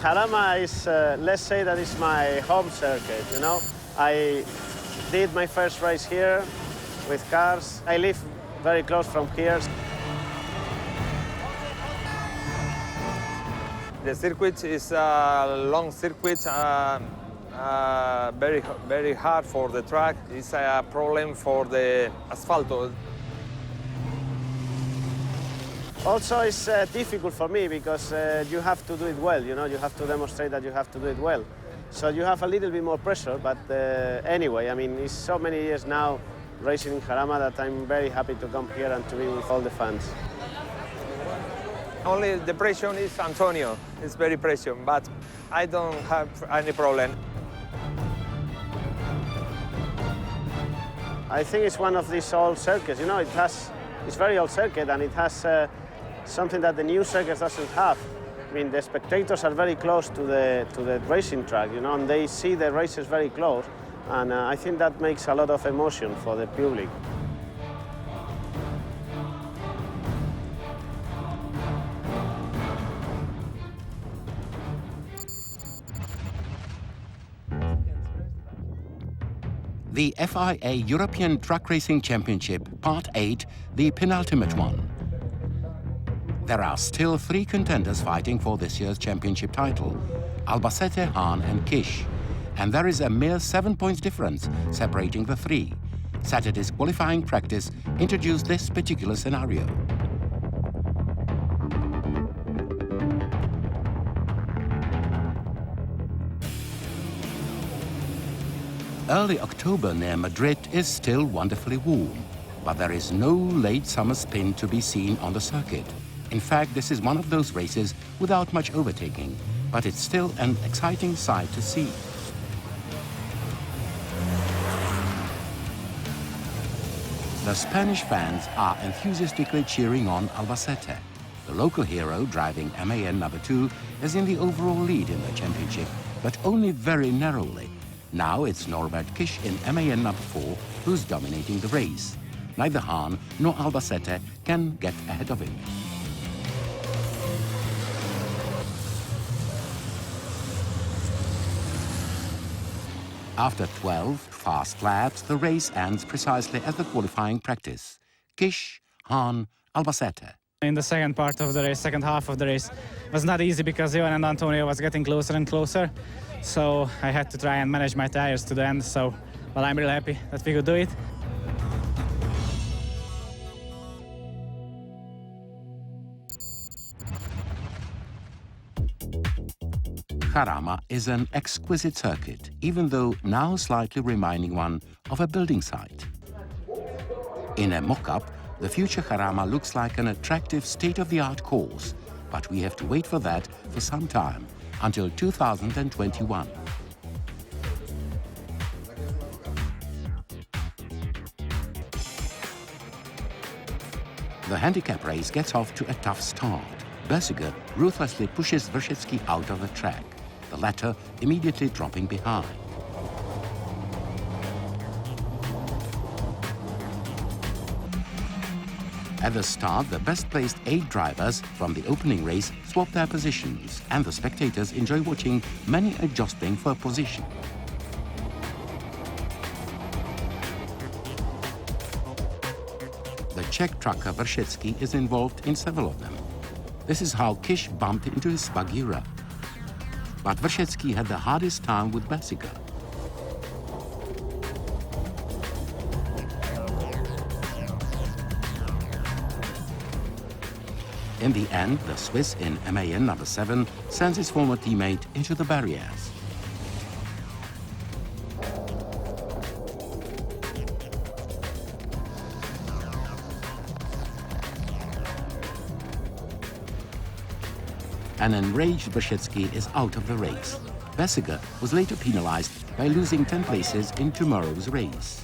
Jarama is, let's say that it's my home circuit, you know. I did my first race here with cars. I live very close from here. The circuit is a long circuit, very hard for the track. It's a problem for the asphalt. Also, it's difficult for me because you have to do it well, you know, you have to demonstrate that you have to do it well. So you have a little bit more pressure, but anyway, I mean, it's so many years now racing in Jarama that I'm very happy to come here and to be with all the fans. Only the pressure is Antonio. It's very pressure, but I don't have any problem. I think it's one of these old circuits, you know, it's very old circuit and it has something that the new circuit doesn't have. I mean, the spectators are very close to the racing track, you know, and they see the races very close, and I think that makes a lot of emotion for the public. The FIA European Truck Racing Championship, Part 8, the penultimate one. There are still 3 contenders fighting for this year's championship title, Albacete, Hahn and Kish. And there is a mere 7 points difference separating the 3. Saturday's qualifying practice introduced this particular scenario. Early October near Madrid is still wonderfully warm, but there is no late summer spin to be seen on the circuit. In fact, this is one of those races without much overtaking, but it's still an exciting sight to see. The Spanish fans are enthusiastically cheering on Albacete. The local hero, driving MAN number 2, is in the overall lead in the championship, but only very narrowly. Now it's Norbert Kish in MAN number 4 who's dominating the race. Neither Hahn nor Albacete can get ahead of him. After 12 fast laps, the race ends precisely as the qualifying practice. Kish, Hahn, Albacete. In the second part of the race, second half of the race, was not easy because Ivan and Antonio was getting closer and closer. So I had to try and manage my tires to the end. So, well, I'm really happy that we could do it. Jarama is an exquisite circuit, even though now slightly reminding one of a building site. In a mock-up, the future Jarama looks like an attractive state-of-the-art course, but we have to wait for that for some time, until 2021. The handicap race gets off to a tough start. Bersiger ruthlessly pushes Wrzecki out of the track, the latter immediately dropping behind. At the start, the best-placed 8 drivers from the opening race swap their positions, and the spectators enjoy watching many adjusting for position. The Czech trucker Wrzecki is involved in several of them. This is how Kish bumped into his Bagheera. But Wrzecki had the hardest time with Bersiger. In the end, the Swiss in MAN number 7 sends his former teammate into the barriers. An enraged Wrzecki is out of the race. Bersiger was later penalized by losing 10 places in tomorrow's race.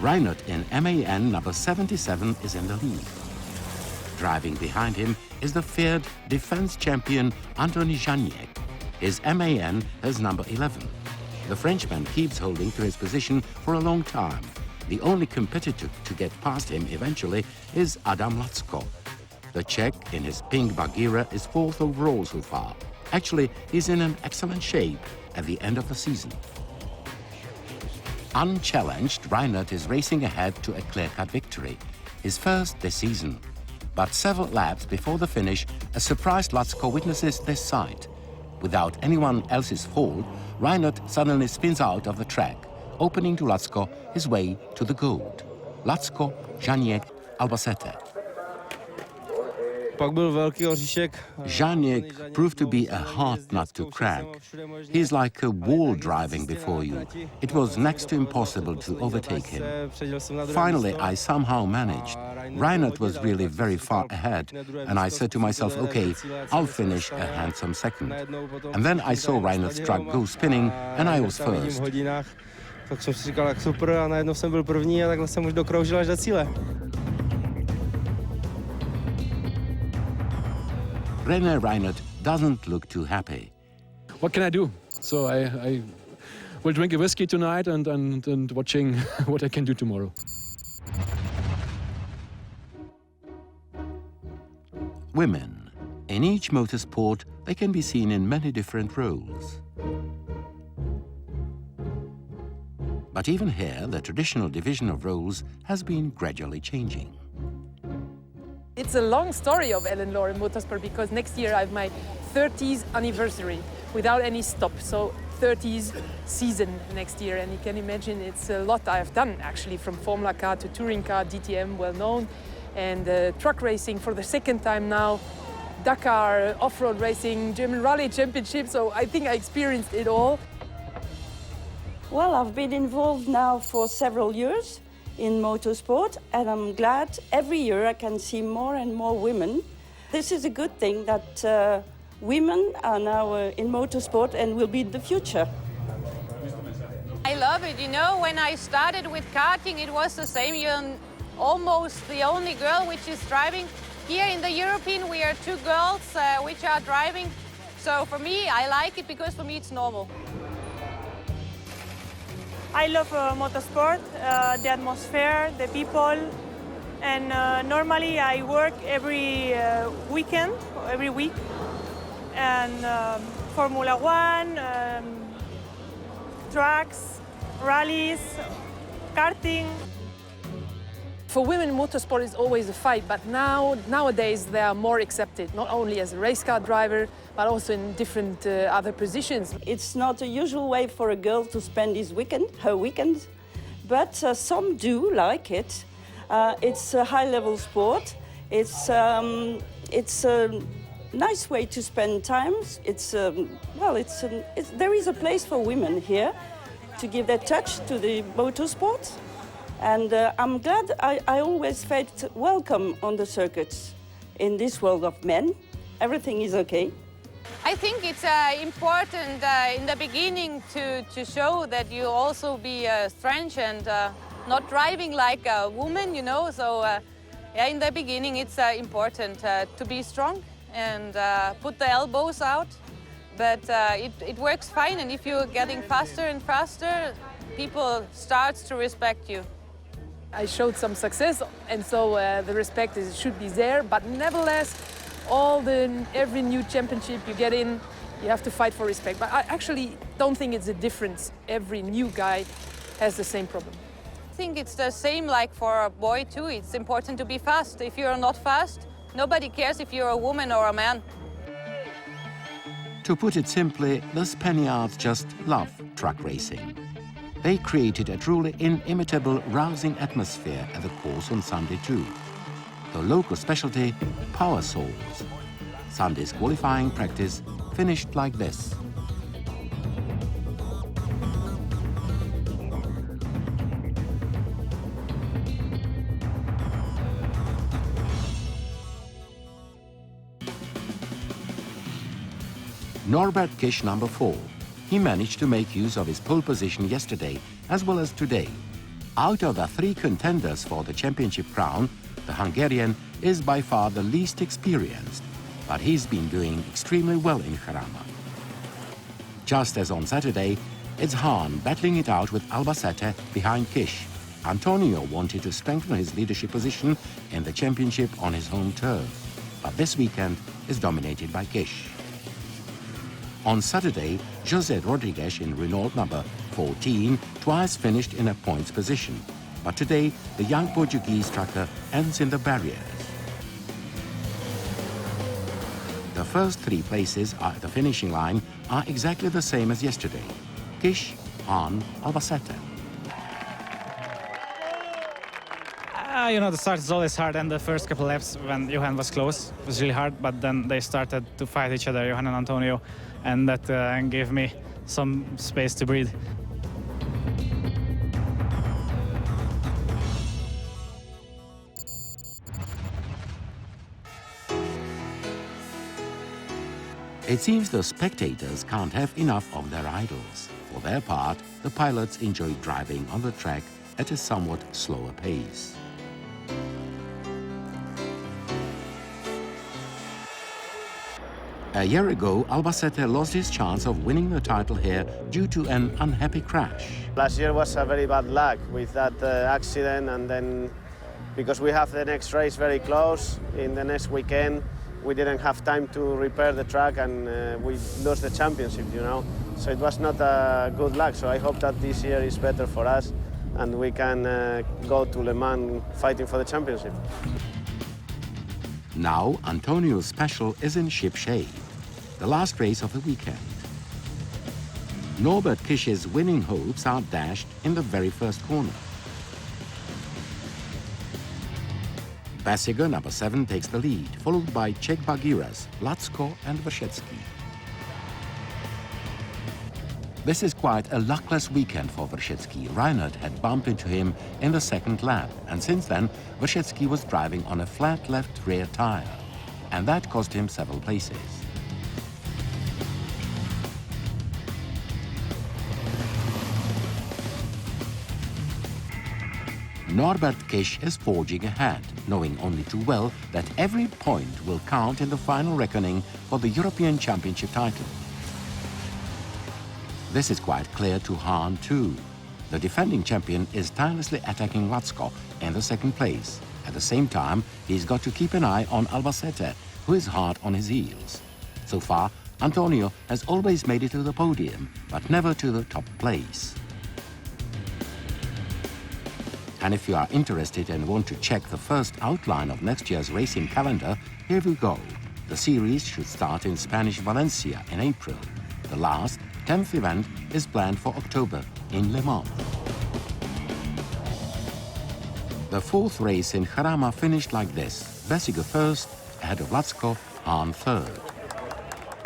Reinert in MAN number 77 is in the lead. Driving behind him is the feared defense champion Anthony Janiek. His MAN is number 11. The Frenchman keeps holding to his position for a long time. The only competitor to get past him eventually is Adam Latsko. The Czech, in his pink Bagheera, is 4th overall so far. Actually, he's in an excellent shape at the end of the season. Unchallenged, Reinert is racing ahead to a clear-cut victory, his first this season. But several laps before the finish, a surprised Latsko witnesses this sight. Without anyone else's fault, Reinert suddenly spins out of the track, opening to Latsko his way to the gold. Latsko, Žáněk, Albacete. Žáněk proved to be a hard nut to crack. He's like a wall driving before you. It was next to impossible to overtake him. Finally, I somehow managed. Reinert was really very far ahead, and I said to myself, okay, I'll finish a handsome second. And then I saw Reinert's truck go spinning, and I was first. Tak jsem si říkal, jak super, a najednou jsem byl první a takhle jsem už dokroužil až do cíle. René Reinert doesn't look too happy. What can I do? So I will drink a whiskey tonight and watching what I can do tomorrow. Women. In each motorsport, they can be seen in many different roles. But even here, the traditional division of roles has been gradually changing. It's a long story of Ellen Law in motorsport because next year I have my 30th anniversary without any stop. So 30th season next year, and you can imagine it's a lot I have done actually, from Formula Car to touring car, DTM, well known, and truck racing for the second time now, Dakar, off-road racing, German Rally Championship. So I think I experienced it all. Well, I've been involved now for several years in motorsport, and I'm glad every year I can see more and more women. This is a good thing that women are now in motorsport and will be the future. I love it. You know, when I started with karting, it was the same. You're almost the only girl which is driving. Here in the European, we are two girls which are driving. So for me, I like it because for me it's normal. I love motorsport, the atmosphere, the people, and normally I work every weekend, every week, and Formula One, tracks, rallies, karting. For women, motorsport is always a fight, but nowadays they are more accepted, not only as a race car driver, but also in different other positions. It's not a usual way for a girl to spend her weekend, but some do like it. It's a high-level sport. It's a nice way to spend time. There is a place for women here to give their touch to the motorsport. And I'm glad I always felt welcome on the circuits. In this world of men, everything is okay. I think it's important in the beginning to show that you also be French and not driving like a woman, you know. So yeah, in the beginning it's important to be strong and put the elbows out. But it works fine, and if you're getting faster and faster, people start to respect you. I showed some success, and so the respect should be there. But nevertheless, every new championship you get in, you have to fight for respect. But I actually don't think it's a difference. Every new guy has the same problem. I think it's the same like for a boy too. It's important to be fast. If you're not fast, nobody cares if you're a woman or a man. To put it simply, the Spaniards just love truck racing. They created a truly inimitable, rousing atmosphere at the course on Sunday too. The local specialty, power souls. Sunday's qualifying practice finished like this. Norbert Kish, number 4. He managed to make use of his pole position yesterday as well as today. Out of the 3 contenders for the championship crown, the Hungarian is by far the least experienced, but he's been doing extremely well in Jarama. Just as on Saturday, it's Hahn battling it out with Albacete behind Kish. Antonio wanted to strengthen his leadership position in the championship on his home turf. but this weekend is dominated by Kish. On Saturday, José Rodrigues in Renault number 14 twice finished in a points position, but today the young Portuguese trucker ends in the barriers. The first 3 places at the finishing line are exactly the same as yesterday: Kish, Hahn, Albacete. The start is always hard, and the first couple laps when Johan was close was really hard, but then they started to fight each other, Johan and Antonio, and that gave me some space to breathe. It seems the spectators can't have enough of their idols. For their part, the pilots enjoy driving on the track at a somewhat slower pace. A year ago, Albacete lost his chance of winning the title here due to an unhappy crash. Last year was a very bad luck with that accident, and then because we have the next race very close in the next weekend, we didn't have time to repair the track, and we lost the championship, So it was not a good luck. So I hope that this year is better for us and we can go to Le Mans fighting for the championship. Now, Antonio's special is in ship shape. The last race of the weekend. Norbert Kish's winning hopes are dashed in the very first corner. Basiger, number 7, takes the lead, followed by Czech Bagheeras, Latsko and Wrzecki. This is quite a luckless weekend for Wrzecki. Reinhardt had bumped into him in the second lap, and since then, Wrzecki was driving on a flat left rear tire, and that cost him several places. Norbert Kish is forging ahead, knowing only too well that every point will count in the final reckoning for the European Championship title. This is quite clear to Hahn too. The defending champion is tirelessly attacking Latsko in the second place. At the same time, he's got to keep an eye on Albacete, who is hard on his heels. So far, Antonio has always made it to the podium, but never to the top place. And if you are interested and want to check the first outline of next year's racing calendar, here we go. The series should start in Spanish Valencia in April. The last, 10th event is planned for October in Le Mans. The fourth race in Jarama finished like this. Basiger first, ahead of Latsko, Hahn third.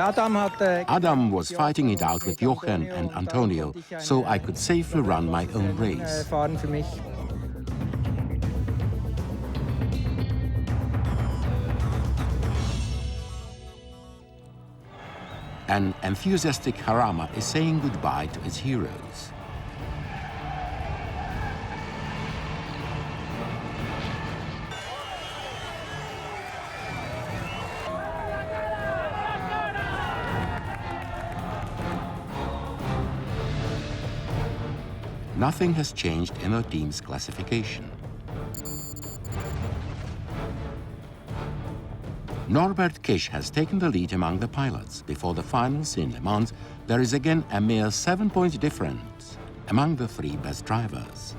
Adam was fighting it out with Jochen and Antonio, so I could safely run my own race. An enthusiastic Jarama is saying goodbye to its heroes. Nothing has changed in the team's classification. Norbert Kish has taken the lead among the pilots. Before the finals in Le Mans, there is again a mere 7-point difference among the 3 best drivers.